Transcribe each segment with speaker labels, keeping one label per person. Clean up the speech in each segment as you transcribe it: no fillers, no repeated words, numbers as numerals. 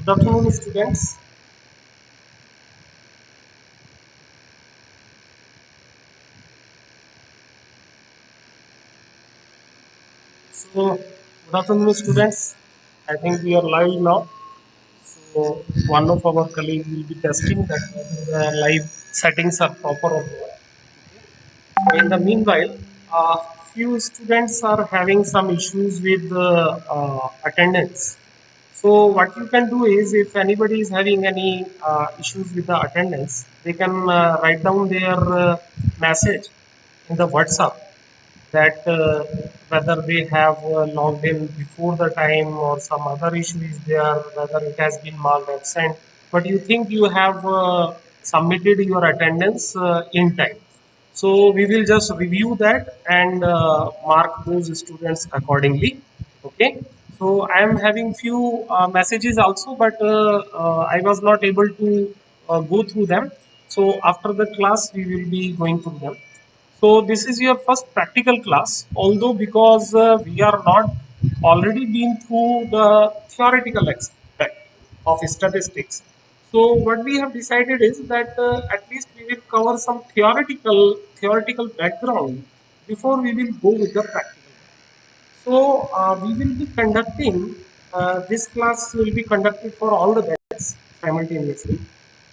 Speaker 1: Good afternoon, students. So, good afternoon, students. I think we are live now. So, one of our colleagues will be testing that whether the live settings are proper or not. In the meanwhile, few students are having some issues with attendance. So what you can do is, if anybody is having any issues with the attendance, they can write down their message in the WhatsApp that whether they have logged in before the time or some other issue is there, whether it has been marked absent, but you think you have submitted your attendance in time. So we will just review that and mark those students accordingly. Okay. So I am having few messages also, but I was not able to go through them. So after the class, we will be going through them. So this is your first practical class, although because we are not already been through the theoretical aspect of statistics. So what we have decided is that at least we will cover some theoretical background before we will go with the practical. So we will be conducting this class will be conducted for all the batches simultaneously,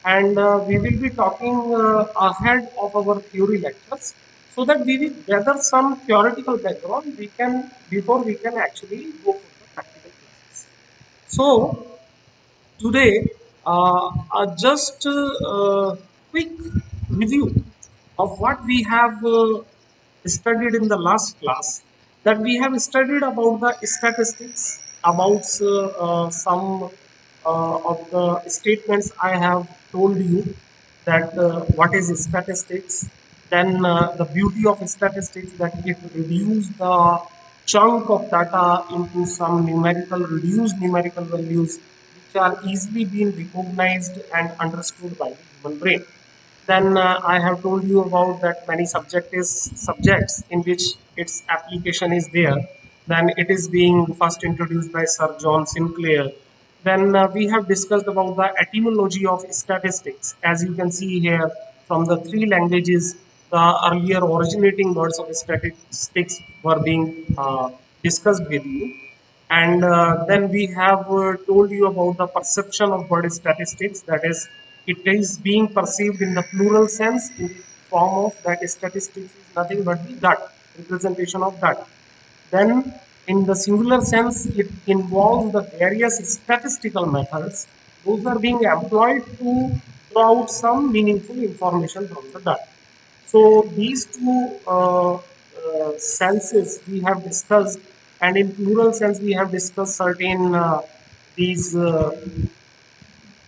Speaker 1: and we will be talking ahead of our theory lectures, so that we will gather some theoretical background. We can before we can actually go for the practical classes. So today, just quick review of what we have studied in the last class. That we have studied about the statistics, about some of the statements I have told you that what is statistics. Then the beauty of statistics that it reduces the chunk of data into some reduced numerical values which are easily being recognized and understood by the human brain. Then I have told you about that many subjects in which its application is there. Then it is being first introduced by Sir John Sinclair. Then we have discussed about the etymology of statistics. As you can see here, from the three languages, the earlier originating words of statistics were being discussed with you. And then we have told you about the perception of word statistics, that is, it is being perceived in the plural sense in the form of that statistics is nothing but the gut, representation of gut. Then, in the singular sense, it involves the various statistical methods. Those are being employed to draw out some meaningful information from the data. So, these two senses we have discussed, and in plural sense, we have discussed certain these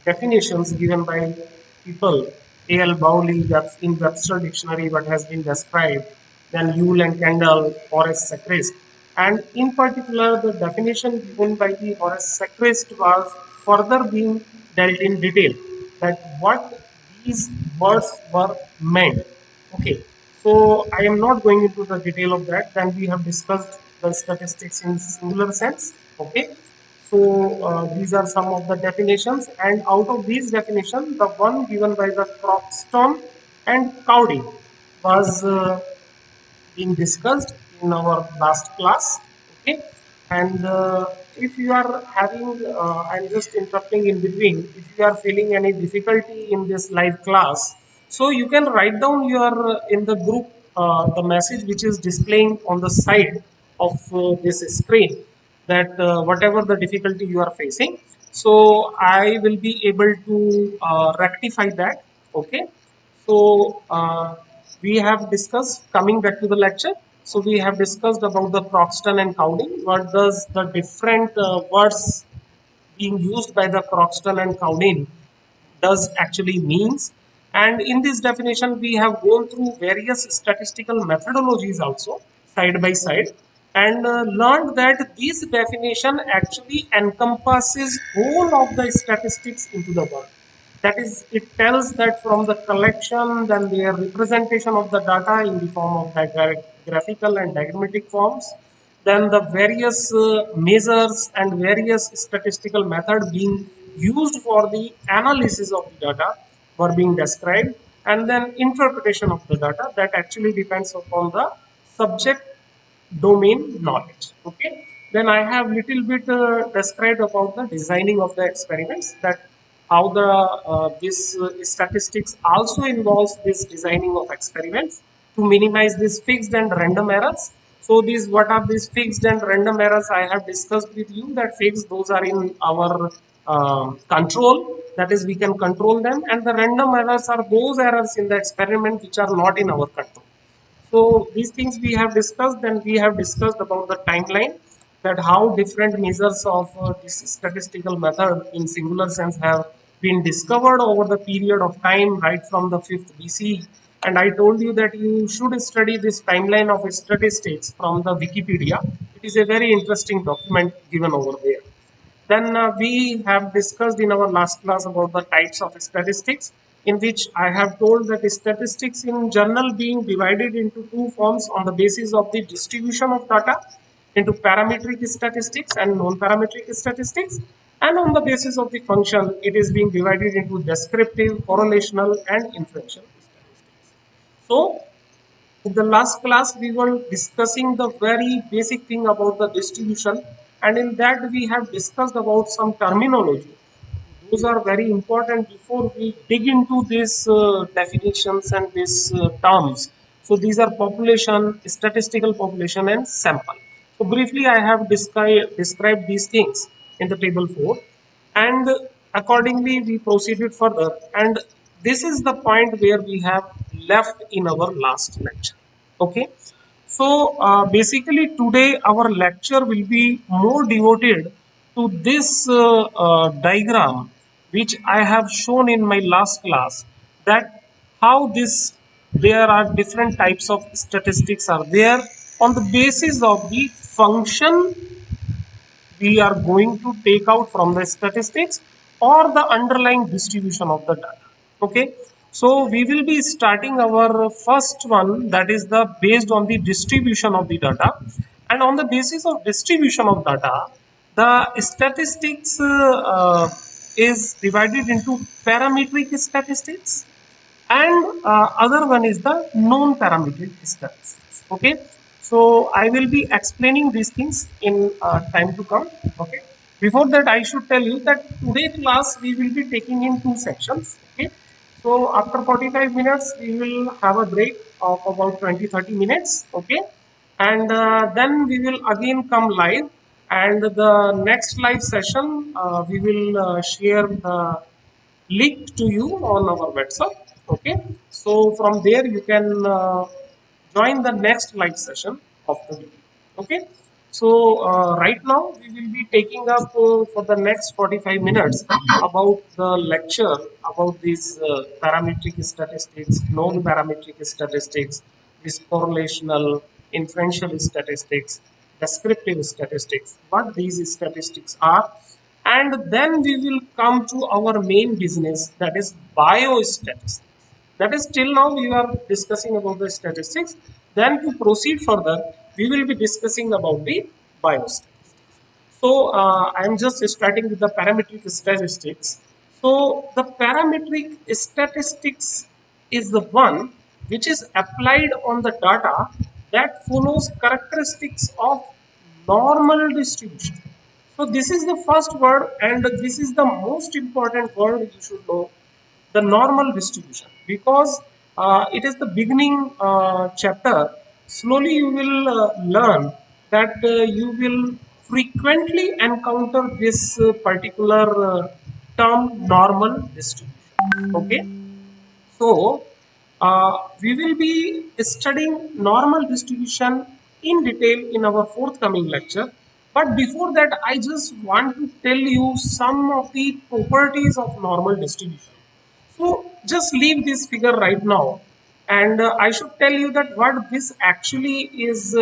Speaker 1: definitions given by people. A.L. Bowley, in Webster Dictionary, what has been described, then Yule and Kendall, Horace Sacrist. And in particular, the definition given by the Horace Sacrist was further being dealt in detail, that what these words were meant. Okay, so I am not going into the detail of that. Then we have discussed the statistics in singular sense. Okay, so these are some of the definitions, and out of these definitions, the one given by the Croxton and Cowdy was being discussed in our last class. Okay, and if you are having, I'm just interrupting in between. If you are feeling any difficulty in this live class, so you can write down your in the group the message which is displaying on the side of this screen, that whatever the difficulty you are facing, so I will be able to rectify that. Okay, so we have discussed, coming back to the lecture, so we have discussed about the Croxton and Cowding. What does the different words being used by the Croxton and Cowding does actually means. And in this definition, we have gone through various statistical methodologies also, side by side, and learned that this definition actually encompasses whole of the statistics into the world. That is, it tells that from the collection, then their representation of the data in the form of graphical and diagrammatic forms, then the various measures and various statistical method being used for the analysis of the data were being described, and then interpretation of the data that actually depends upon the subject domain knowledge. Okay, then I have little bit described about the designing of the experiments, that how the this statistics also involves this designing of experiments to minimize these fixed and random errors. So these, what are these fixed and random errors? I have discussed with you that fixed, those are in our control, that is we can control them, and the random errors are those errors in the experiment which are not in our control. So these things we have discussed. Then we have discussed about the timeline, that how different measures of this statistical method in singular sense have been discovered over the period of time right from the 5th BC. And I told you that you should study this timeline of statistics from the Wikipedia. It is a very interesting document given over there. Then we have discussed in our last class about the types of statistics, in which I have told that statistics in general being divided into two forms on the basis of the distribution of data into parametric statistics and non-parametric statistics, and on the basis of the function it is being divided into descriptive, correlational, and inferential statistics. So in the last class, we were discussing the very basic thing about the distribution, and in that we have discussed about some terminology. Those are very important before we dig into these definitions and these terms. So these are population, statistical population, and sample. So briefly, I have described these things in the table 4, and accordingly we proceeded further. And this is the point where we have left in our last lecture. Okay, so basically today our lecture will be more devoted to this diagram which I have shown in my last class, that how this, there are different types of statistics are there on the basis of the function we are going to take out from the statistics or the underlying distribution of the data. Okay, so we will be starting our first one, that is the based on the distribution of the data, and on the basis of distribution of data the statistics is divided into parametric statistics, and other one is the non-parametric statistics. Okay, so I will be explaining these things in time to come. Okay, before that I should tell you that today class we will be taking in two sections. Okay, so after 45 minutes we will have a break of about 20-30 minutes. Okay, and then we will again come live, and the next live session we will share the link to you on our WhatsApp. Okay, so from there you can join the next live session of the video. Okay, so right now we will be taking up for the next 45 minutes about the lecture about these parametric statistics, non-parametric statistics, this correlational, inferential statistics, descriptive statistics, what these statistics are, and then we will come to our main business, that is biostatistics. That is, till now we are discussing about the statistics. Then to proceed further, we will be discussing about the biostatistics. So I am just starting with the parametric statistics. So the parametric statistics is the one which is applied on the data that follows characteristics of normal distribution. So this is the first word, and this is the most important word you should know, the normal distribution, because it is the beginning chapter. Slowly you will learn that you will frequently encounter this particular term, normal distribution. Okay, so we will be studying normal distribution in detail in our forthcoming lecture. But before that, I just want to tell you some of the properties of normal distribution. So just leave this figure right now, and I should tell you that what this actually is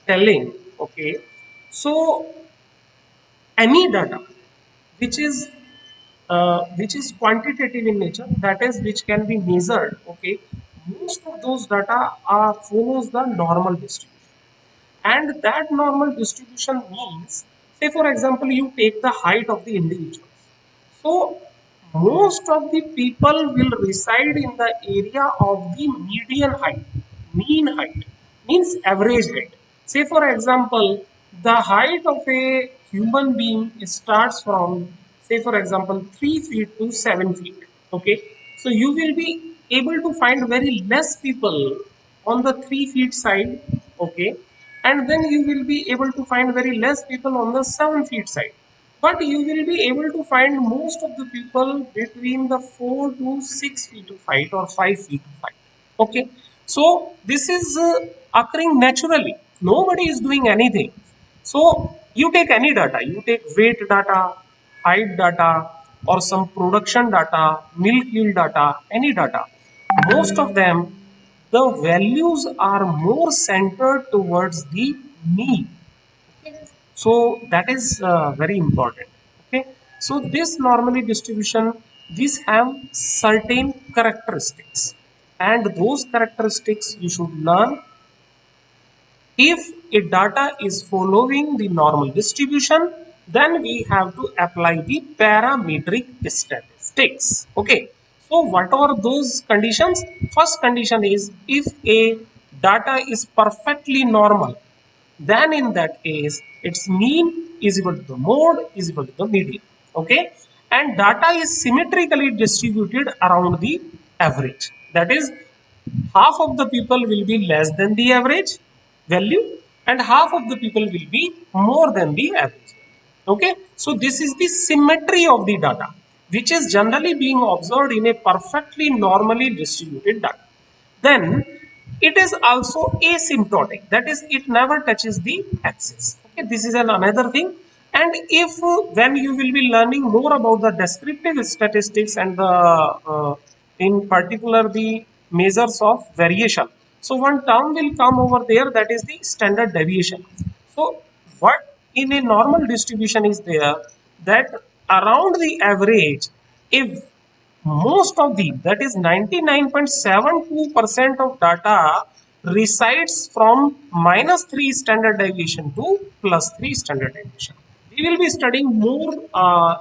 Speaker 1: telling. Okay, so any data which is quantitative in nature, that is which can be measured. Okay, most of those data are follows the normal distribution, and that normal distribution means, say for example, you take the height of the individual. So most of the people will reside in the area of the median height. Mean height means average height. Say for example, the height of a human being starts from, say for example, 3 feet to 7 feet. Okay, so you will be able to find very less people on the 3 feet side. Okay, and then you will be able to find very less people on the 7 feet side, but you will be able to find most of the people between the 4 to 6 feet of height or 5 feet of height. Okay, so this is occurring naturally, nobody is doing anything. So you take any data, you take weight data, height data, or some production data, milk yield data, any data, most of them, the values are more centered towards the mean. Okay, so that is very important. Okay, so this normally distribution, these have certain characteristics, and those characteristics you should learn. If a data is following the normal distribution, then we have to apply the parametric statistics. Okay, so what are those conditions? First condition is, if a data is perfectly normal, then in that case its mean is equal to the mode is equal to the median. Okay, and data is symmetrically distributed around the average, that is, half of the people will be less than the average value and half of the people will be more than the average. Okay, so this is the symmetry of the data, which is generally being observed in a perfectly normally distributed data. Then it is also asymptotic, that is, it never touches the axis. Okay, this is another thing. And if when you will be learning more about the descriptive statistics and the in particular the measures of variation, so one term will come over there, that is the standard deviation. So what in a normal distribution is there, that around the average, if most of the, that is 99.72% of data resides from -3 standard deviation to +3 standard deviation. We will be studying more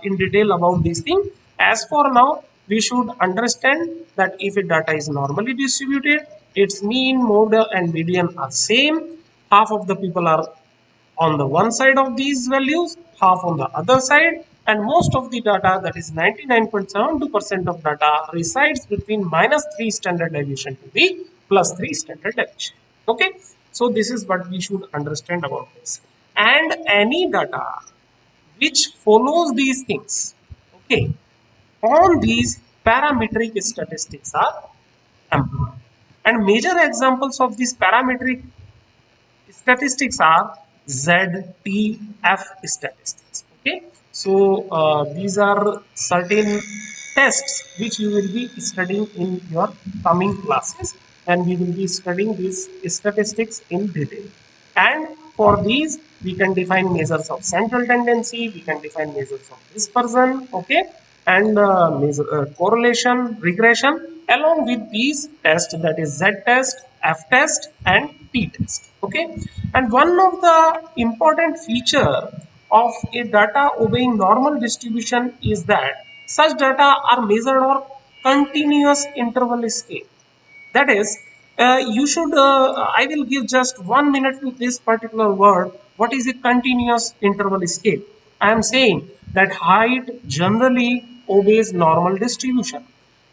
Speaker 1: in detail about this thing. As for now, we should understand that if a data is normally distributed, its mean, mode and median are same. Half of the people are on the one side of these values, half on the other side, and most of the data, that is 99.72% of data, resides between -3 standard deviation to the +3 standard deviation. Okay, so this is what we should understand about this. And any data which follows these things, okay, on these parametric statistics are employed. And major examples of these parametric statistics are ZTF statistics. Okay, so these are certain tests which you will be studying in your coming classes, and we will be studying these statistics in detail. And for these, we can define measures of central tendency, we can define measures of dispersion, okay, and correlation, regression, along with these tests, that is Z test, F test, and T test. Okay, and one of the important feature of a data obeying normal distribution is that such data are measured on continuous interval scale. That is, you should, I will give just 1 minute to this particular word. What is a continuous interval scale? I am saying that height generally obeys normal distribution.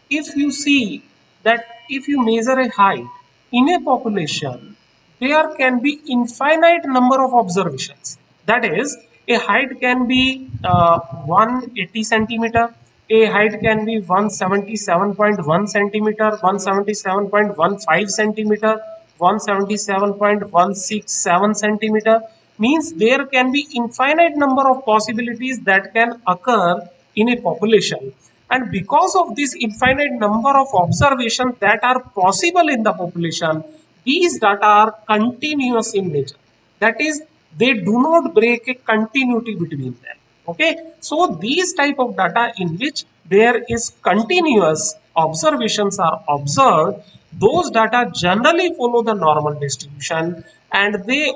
Speaker 1: If you see that if you measure a height in a population, there can be infinite number of observations. That is, a height can be 180 centimeter, a height can be 177.1 centimeter, 177.15 centimeter, 177.167 centimeter. Means there can be infinite number of possibilities that can occur in a population. And because of this infinite number of observations that are possible in the population, these data are continuous in nature. That is, they do not break a continuity between them. Okay, so these type of data in which there is continuous observations are observed, those data generally follow the normal distribution, and they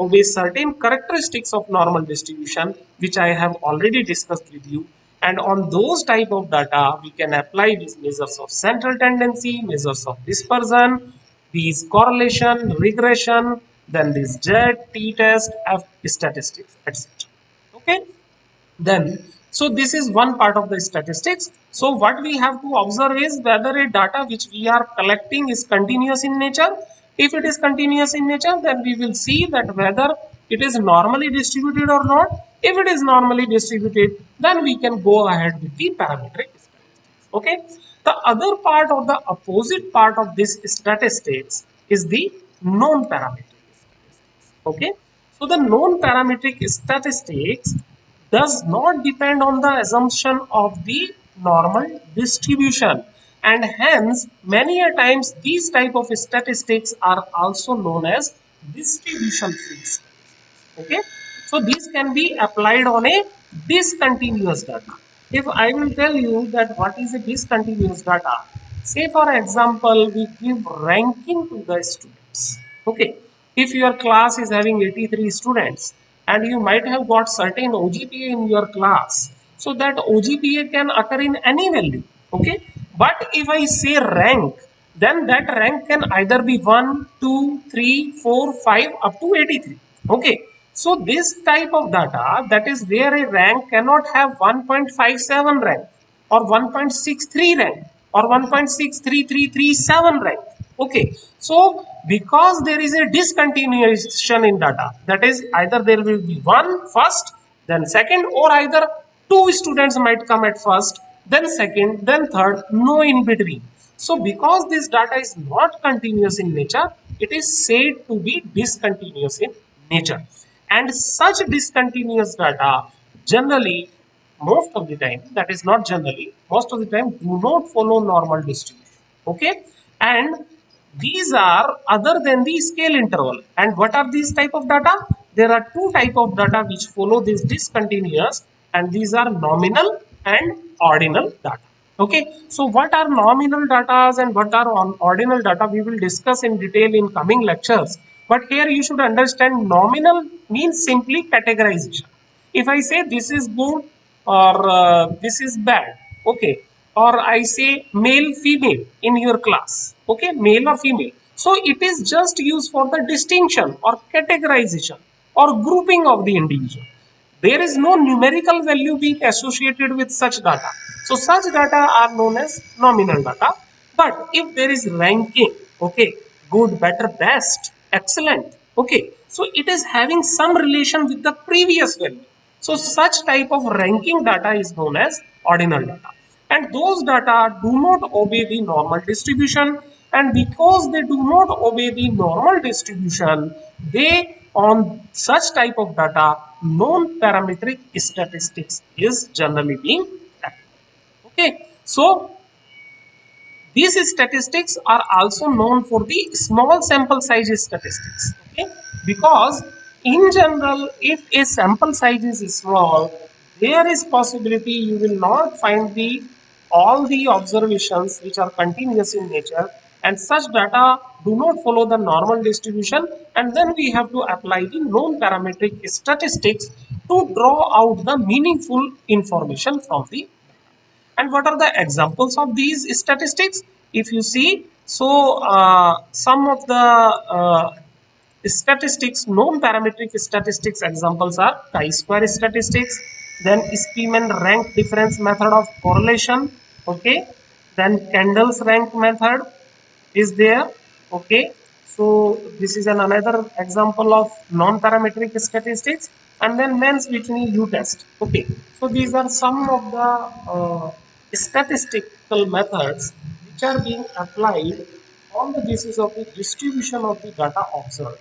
Speaker 1: obey certain characteristics of normal distribution, which I have already discussed with you. And on those type of data, we can apply these measures of central tendency, measures of dispersion, these correlation, regression, then this Z, t-test, F statistics, etc. Okay. Then, so this is one part of the statistics. So what we have to observe is whether a data which we are collecting is continuous in nature. If it is continuous in nature, then we will see that whether it is normally distributed or not. If it is normally distributed, then we can go ahead with the parametric statistics. Okay. The other part or the opposite part of this statistics is the non-parametric statistics. Okay. So the non-parametric statistics does not depend on the assumption of the normal distribution, and hence many a times these type of statistics are also known as distribution free statistics. Okay, so these can be applied on a discontinuous data. If I will tell you that what is a discontinuous data, say for example we give ranking to the students. Okay, if your class is having 83 students and you might have got certain OGPA in your class, so that OGPA can occur in any value. Okay, but if I say rank, then that rank can either be 1, 2, 3, 4, 5 up to 83. Okay, so this type of data, that is where a rank cannot have 1.57 rank or 1.63 rank or 1.63337 rank. Okay, so because there is a discontinuation in data, that is either there will be one first, then second, or either two students might come at first, then second, then third, no in between. So because this data is not continuous in nature, it is said to be discontinuous in nature. And such discontinuous data generally, most of the time, that is not generally, most of the time do not follow normal distribution. Okay, and these are other than the scale interval. And what are these type of data? There are two type of data which follow this discontinuous, and these are nominal and ordinal data. Okay, so what are nominal data and what are ordinal data, we will discuss in detail in coming lectures. But here you should understand nominal means simply categorization. If I say this is good or this is bad, okay, or I say male female in your class, okay, male or female, so it is just used for the distinction or categorization or grouping of the individual. There is no numerical value being associated with such data. So such data are known as nominal data. But if there is ranking, okay, good, better, best, excellent, okay, so it is having some relation with the previous value. So such type of ranking data is known as ordinal data. And those data do not obey the normal distribution, and because they do not obey the normal distribution, they, on such type of data, non-parametric statistics is generally being applied. Okay, so these statistics are also known for the small sample size statistics. Okay, because in general, if a sample size is small, there is possibility you will not find the all the observations which are continuous in nature, and such data do not follow the normal distribution, and then we have to apply the non-parametric statistics to draw out the meaningful information from the. And what are the examples of these statistics? If you see, so some of the statistics, non-parametric statistics examples are chi-square statistics, then Spearman rank difference method of correlation, okay, then Kendall's rank method is there, okay. So this is another example of non-parametric statistics, and then Mann-Whitney U-test, okay. So these are some of the statistical methods which are being applied on the basis of the distribution of the data observed.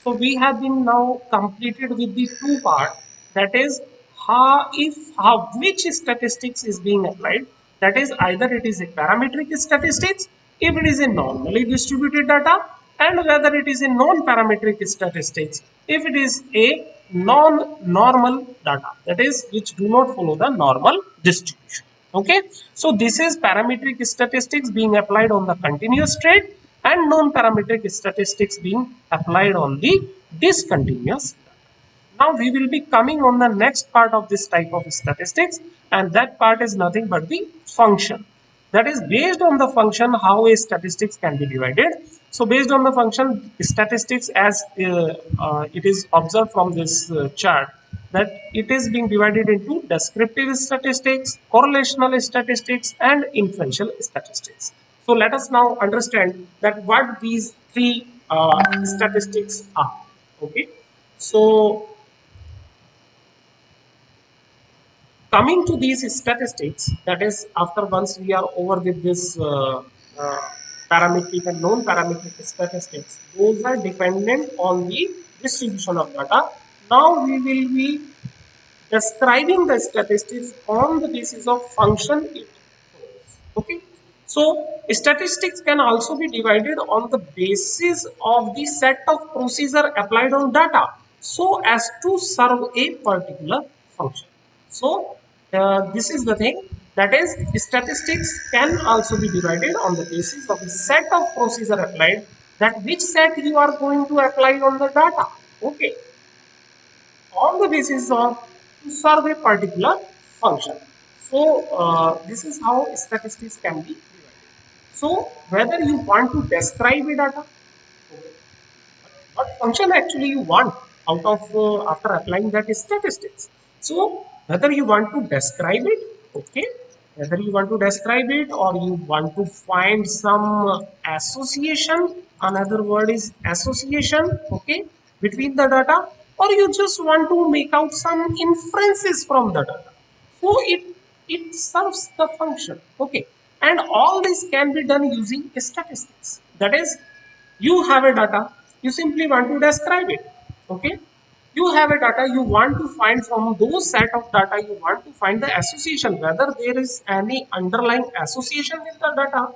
Speaker 1: So we have been now completed with the two part, that is how which statistics is being applied, that is either it is a parametric statistics if it is a normally distributed data, and whether it is a non-parametric statistics if it is a non-normal data, that is which do not follow the normal distribution. Okay, so this is parametric statistics being applied on the continuous state and non-parametric statistics being applied on the discontinuous data. Now we will be coming on the next part of this type of statistics, and that part is nothing but the function. That is based on the function how a statistics can be divided. So based on the function statistics, as it is observed from this chart, that it is being divided into descriptive statistics, correlational statistics, and inferential statistics. So let us now understand that what these three statistics are. Okay, so coming to these statistics, that is, after once we are over with this uh, parametric and non-parametric statistics, those are dependent on the distribution of data. Now we will be describing the statistics on the basis of function it holds. Okay. So statistics can also be divided on the basis of the set of procedure applied on data so as to serve a particular function. So this is the thing, that is, statistics can also be divided on the basis of the set of procedure applied, that which set you are going to apply on the data. Okay, on the basis of to serve a particular function. So this is how statistics can be divided. So whether you want to describe a data, okay, what function actually you want out of after applying that statistics. So whether you want to describe it, okay, whether you want to describe it or you want to find some association, another word is association, okay, between the data, or you just want to make out some inferences from the data. So it serves the function, okay, and all this can be done using statistics. That is, you have a data, you simply want to describe it. Okay, you have a data, you want to find from those set of data, you want to find the association, whether there is any underlying association with the data,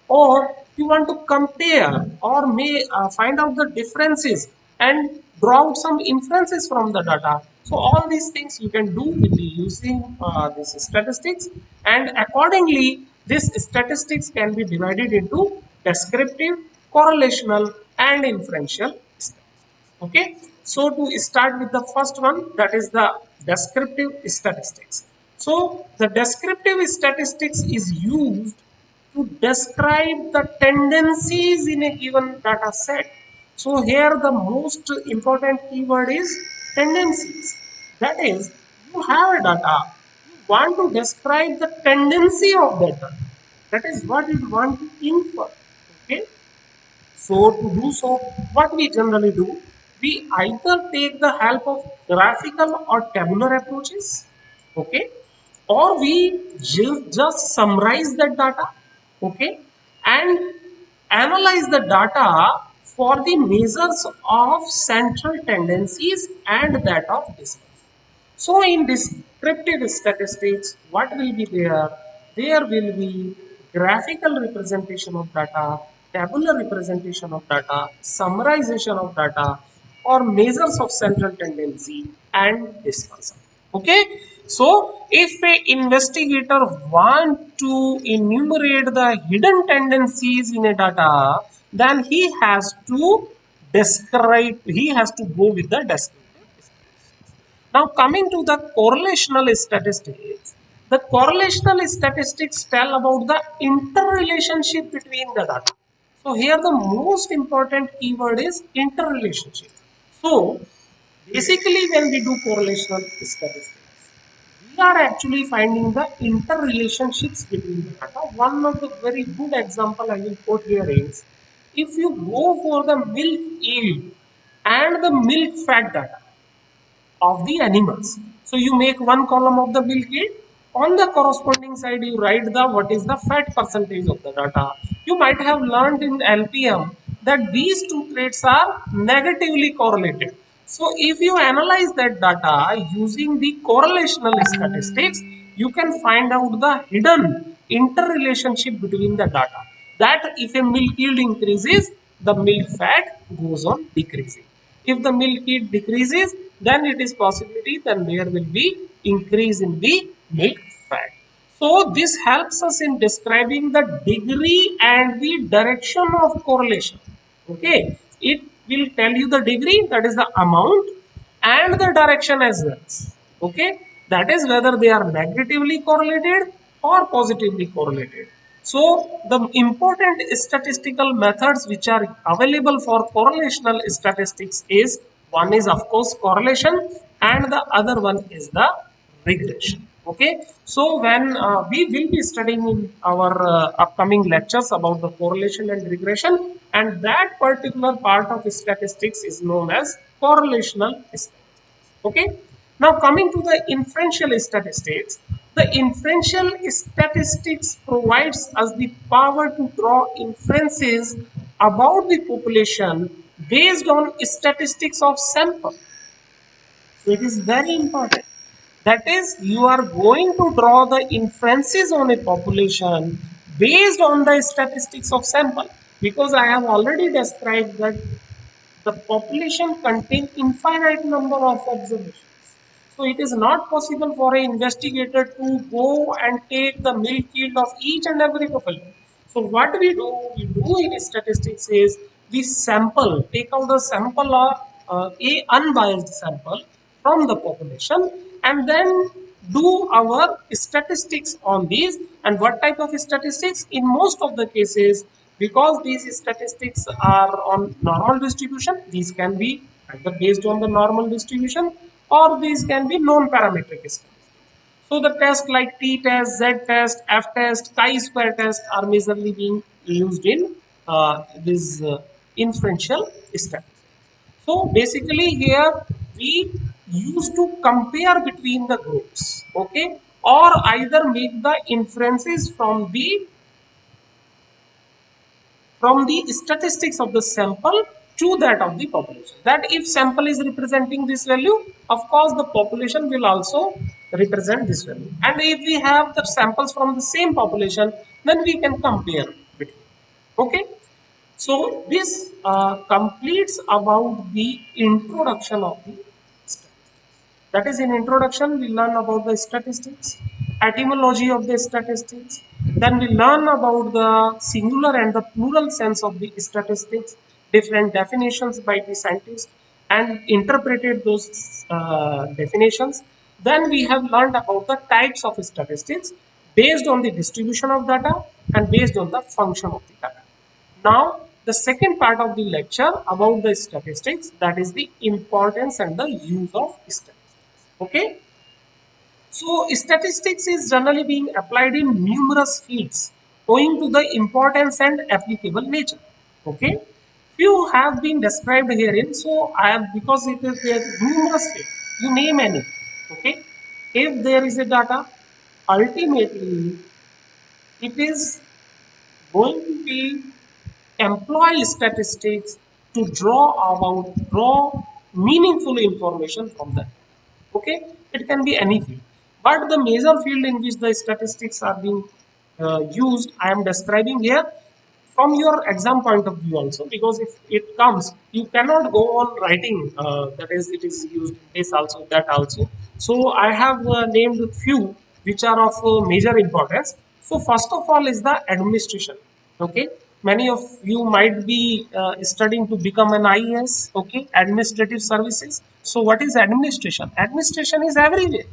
Speaker 1: or you want to compare or may find out the differences and draw out some inferences from the data. So all these things you can do with the using this statistics, and accordingly this statistics can be divided into descriptive, correlational, and inferential statistics. Okay, so to start with the first one, that is the descriptive statistics. So the descriptive statistics is used to describe the tendencies in a given data set. So here the most important keyword is tendencies. That is, you have a data, you want to describe the tendency of that data. That is what you want to infer. Okay. So to do so, what we generally do, we either take the help of graphical or tabular approaches, okay, or we just summarize the data, okay, and analyze the data for the measures of central tendencies and that of dispersion. So in descriptive statistics, what will be there? There will be graphical representation of data, tabular representation of data, summarization of data, or measures of central tendency and dispersion. Okay. So if a investigator want to enumerate the hidden tendencies in a data, then he has to describe, he has to go with the descriptive. Now, coming to the correlational statistics, the correlational statistics tell about the interrelationship between the data. So, here the most important keyword is interrelationship. So, basically, when we do correlational statistics, we are actually finding the interrelationships between the data. One of the very good example I will quote here is, if you go for the milk yield and the milk fat data of the animals. So you make one column of the milk yield. On the corresponding side, you write the what is the fat percentage of the data. You might have learned in LPM that these two traits are negatively correlated. So if you analyze that data using the correlational statistics, you can find out the hidden interrelationship between the data. That if a milk yield increases, the milk fat goes on decreasing. If the milk yield decreases, then it is possibility then there will be increase in the milk fat. So this helps us in describing the degree and the direction of correlation. Okay, it will tell you the degree, that is the amount, and the direction as well. Okay, that is whether they are negatively correlated or positively correlated. So the important statistical methods which are available for correlational statistics is, one is of course correlation, and the other one is the regression. Okay, so when we will be studying in our upcoming lectures about the correlation and regression, and that particular part of statistics is known as correlational statistics. Okay, now coming to the inferential statistics, the inferential statistics provides us the power to draw inferences about the population based on statistics of sample. So it is very important. That is, you are going to draw the inferences on a population based on the statistics of sample. Because I have already described that the population contains infinite number of observations. So it is not possible for an investigator to go and take the milk yield of each and every population. So what we do in statistics is we sample, take out the sample or a unbiased sample from the population, and then do our statistics on these. And what type of statistics? In most of the cases, because these statistics are on normal distribution, these can be either based on the normal distribution or these can be non-parametric statistics. So the tests like t-test, z-test, f-test, chi-square test are majorly being used in this inferential statistics. So basically here we used to compare between the groups, okay, or either make the inferences from the statistics of the sample to that of the population. That if sample is representing this value, of course the population will also represent this value. And if we have the samples from the same population, then we can compare between. Okay. So this completes about the introduction of the statistics. That is, in introduction, we learn about the statistics, etymology of the statistics. Then we learn about the singular and the plural sense of the statistics, different definitions by the scientists, and interpreted those definitions. Then we have learned about the types of statistics based on the distribution of data and based on the function of the data. Now, the second part of the lecture about the statistics, that is the importance and the use of statistics. Okay. So, statistics is generally being applied in numerous fields owing to the importance and applicable nature. Okay. Few have been described herein. So, I have, because it is there numerous fields. You name any. Okay. If there is a data, ultimately it is going to be employ statistics to draw meaningful information from that. Okay, it can be any field, but the major field in which the statistics are being used, I am describing here from your exam point of view also, because if it comes, you cannot go on writing that is, it is used in this also, that also. So I have named few which are of major importance. So first of all is the administration. Okay, many of you might be studying to become an IAS. Okay, administrative services. So what is administration? Administration is everywhere.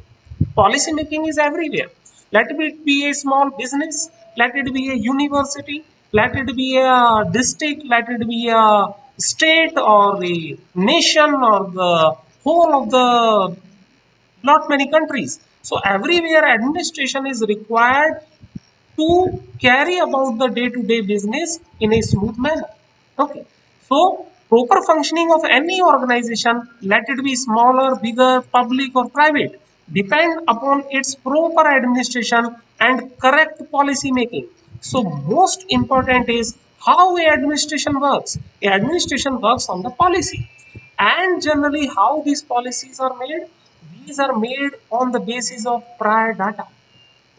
Speaker 1: Policy making is everywhere. Let it be a small business, let it be a university, let it be a district, let it be a state or the nation or the whole of the not many countries. So everywhere administration is required to carry about the day-to-day business in a smooth manner. Okay. So proper functioning of any organization, let it be smaller, bigger, public or private, depend upon its proper administration and correct policy making. So most important is how a administration works. A administration works on the policy, and generally how these policies are made. These are made on the basis of prior data.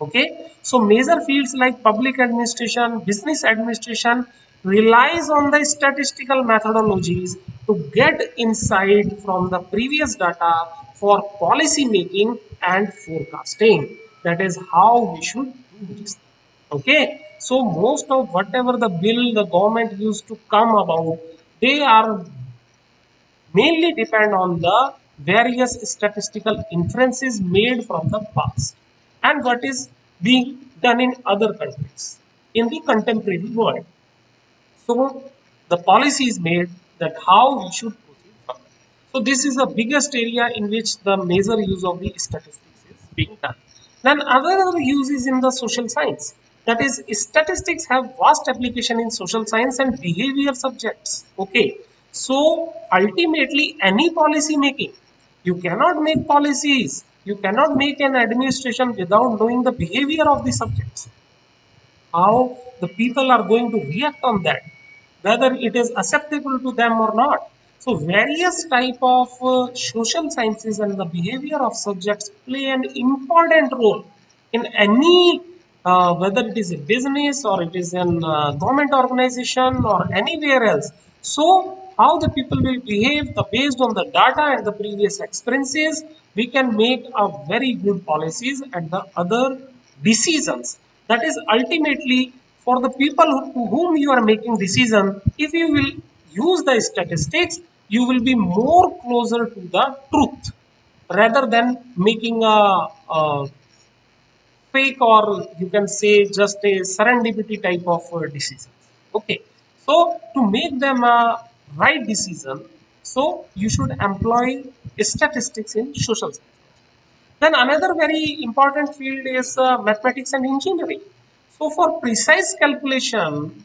Speaker 1: Okay, so major fields like public administration, business administration relies on the statistical methodologies to get insight from the previous data for policy making and forecasting. That is how we should do this. Okay, so most of whatever the bill the government used to come about, they are mainly depend on the various statistical inferences made from the past and what is being done in other countries in the contemporary world. So the policy is made that how we should proceed further. So this is the biggest area in which the major use of the statistics is being done. Then other use is in the social science. That is, statistics have vast application in social science and behavior subjects. Okay, so ultimately any policy making, you cannot make policies, you cannot make an administration without knowing the behavior of the subjects, how the people are going to react on that, whether it is acceptable to them or not. So various type of social sciences and the behavior of subjects play an important role in any whether it is a business or it is an government organization or anywhere else. So how the people will behave based on the data and the previous experiences, we can make a very good policies and the other decisions. That is ultimately for the people to whom you are making decision. If you will use the statistics, you will be more closer to the truth rather than making a fake, or you can say just a serendipity type of decisions. Okay, so to make them a right decision, so you should employ statistics in social science. Then another very important field is mathematics and engineering. So for precise calculation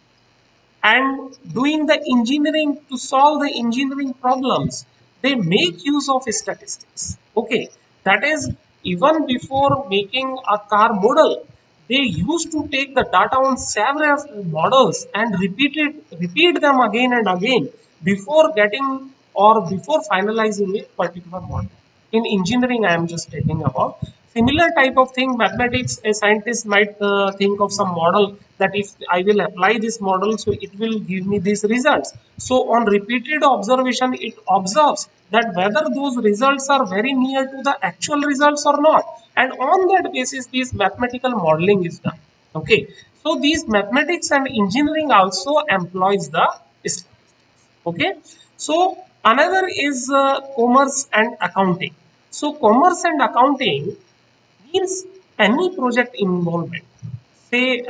Speaker 1: and doing the engineering to solve the engineering problems, they make use of statistics. Okay, that is, even before making a car model, they used to take the data on several models and repeat them again and again before getting or before finalizing a particular model. In engineering I am just taking about similar type of thing. Mathematics, a scientist might think of some model that if I will apply this model, so it will give me these results. So on repeated observation, it observes that whether those results are very near to the actual results or not, and on that basis this mathematical modeling is done. Okay, so these mathematics and engineering also employs the statistics. Okay, so another is commerce and accounting. So commerce and accounting means any project involvement. Say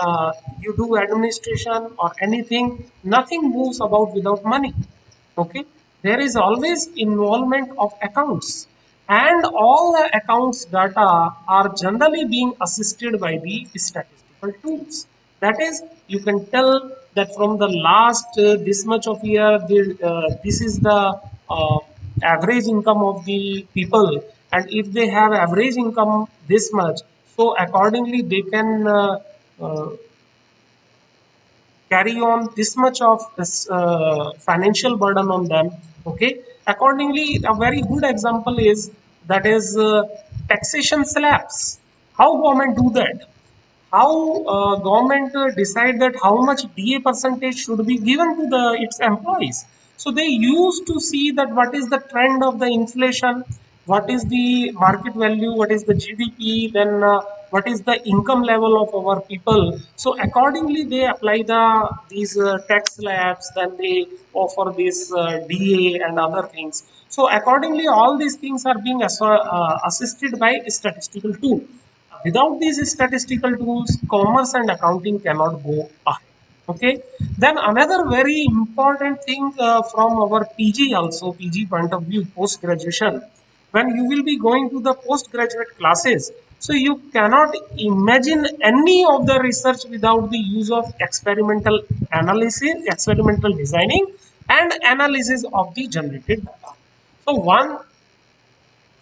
Speaker 1: you do administration or anything, nothing moves about without money. Okay, there is always involvement of accounts, and all the accounts data are generally being assisted by the statistical tools. That is, you can tell that from the last this much of year, this is the uh, average income of the people, and if they have average income this much, so accordingly they can uh, carry on this much of this financial burden on them. Okay, accordingly a very good example is that is taxation slabs. How government do that, how government decide that how much DA percentage should be given to the its employees. So they used to see that what is the trend of the inflation, what is the market value, what is the GDP, then what is the income level of our people. So accordingly they apply these tax slabs, then they offer this DA and other things. So accordingly all these things are being assisted by statistical tool. Without these statistical tools, commerce and accounting cannot go ahead. Okay. Then another very important thing from our PG also, PG point of view, post graduation, when you will be going to the postgraduate classes, so you cannot imagine any of the research without the use of experimental analysis, experimental designing, and analysis of the generated data. So one,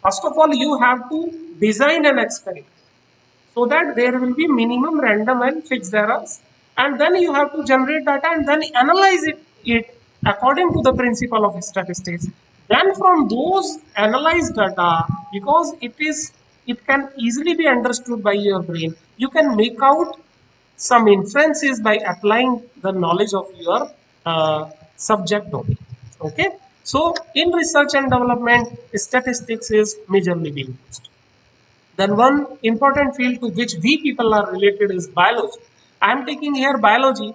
Speaker 1: first of all, you have to design an experiment so that there will be minimum random and fixed errors, and then you have to generate data and then analyze it according to the principle of statistics. Then from those analyzed data, because it can easily be understood by your brain, you can make out some inferences by applying the knowledge of your subject domain. Okay, so in research and development, statistics is majorly being used. Then one important field to which we people are related is biology. I am taking here biology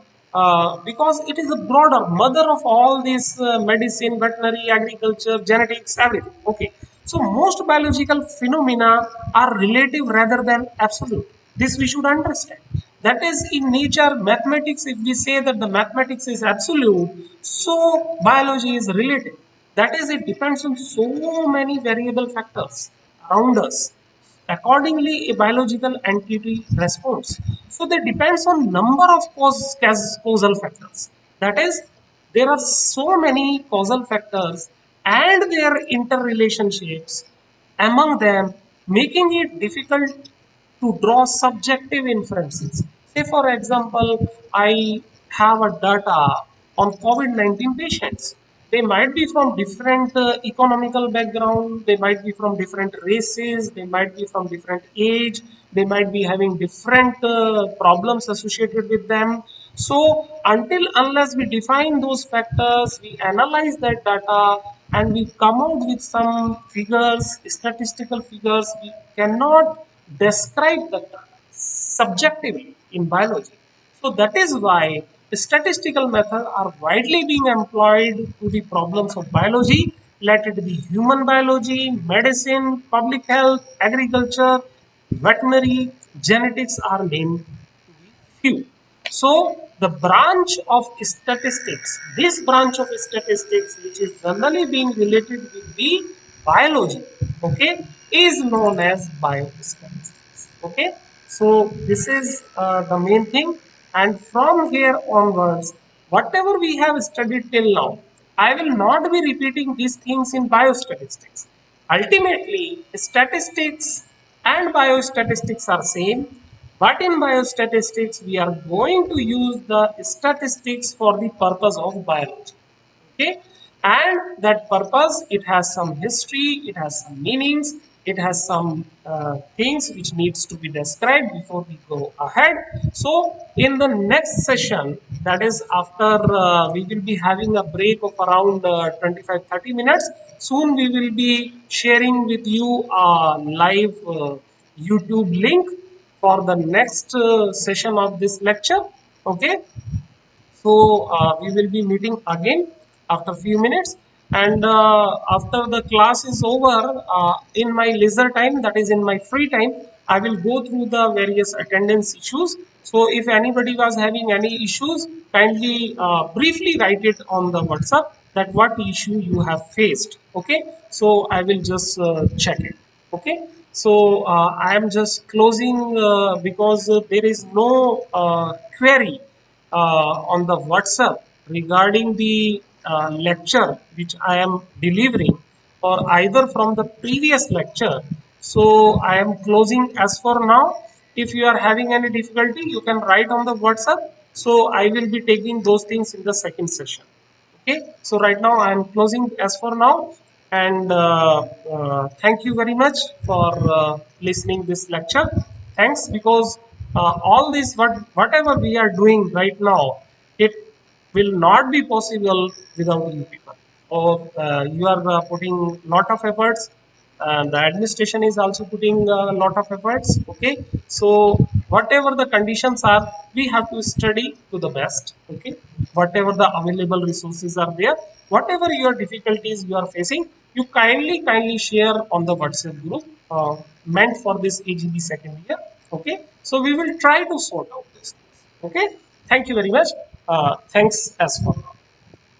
Speaker 1: because it is a broader mother of all these medicine, veterinary, agriculture, genetics, everything. Okay. So most biological phenomena are relative rather than absolute. This we should understand. That is, in nature, mathematics, if we say that the mathematics is absolute, so biology is relative. That is, it depends on so many variable factors around us. Accordingly, a biological entity responds. So that depends on number of causal factors. That is, there are so many causal factors and their interrelationships among them, making it difficult to draw subjective inferences. Say, for example, I have a data on COVID-19 patients. They might be from different economical background, they might be from different races, they might be from different age, they might be having different problems associated with them. So until unless we define those factors, we analyze that data and we come out with some figures, statistical figures, we cannot describe the data subjectively in biology. So that is why statistical methods are widely being employed to the problems of biology, let it be human biology, medicine, public health, agriculture, veterinary, genetics are named few. So the branch of statistics, this branch of statistics, which is generally being related with the biology, okay, is known as biostatistics. Okay, so this is the main thing, and from here onwards, whatever we have studied till now, I will not be repeating these things in biostatistics. Ultimately, statistics and biostatistics are same, but in biostatistics, we are going to use the statistics for the purpose of biology. Okay, and that purpose, it has some history, it has some meanings, it has some things which needs to be described before we go ahead. So in the next session, that is after we will be having a break of around 25-30 minutes. Soon we will be sharing with you a live YouTube link for the next session of this lecture. Okay, so we will be meeting again after few minutes, and after the class is over, in my leisure time, that is in my free time, I will go through the various attendance issues. So if anybody was having any issues, kindly briefly write it on the WhatsApp that what issue you have faced. Okay, so I will just check it. Okay, so I am just closing because there is no query on the WhatsApp regarding the lecture which I am delivering, or either from the previous lecture. So I am closing as for now. If you are having any difficulty, you can write on the WhatsApp. So I will be taking those things in the second session. Okay, so right now I am closing as for now, and thank you very much for listening this lecture. Thanks, because all this whatever we are doing right now, it will not be possible without you people. Or you are putting lot of efforts, the administration is also putting a lot of efforts. Okay, so whatever the conditions are, we have to study to the best. Okay, whatever the available resources are there, whatever your difficulties you are facing, you kindly share on the WhatsApp group meant for this AGB second year. Okay, so we will try to sort out this. Okay, thank you very much. Thanks as for now.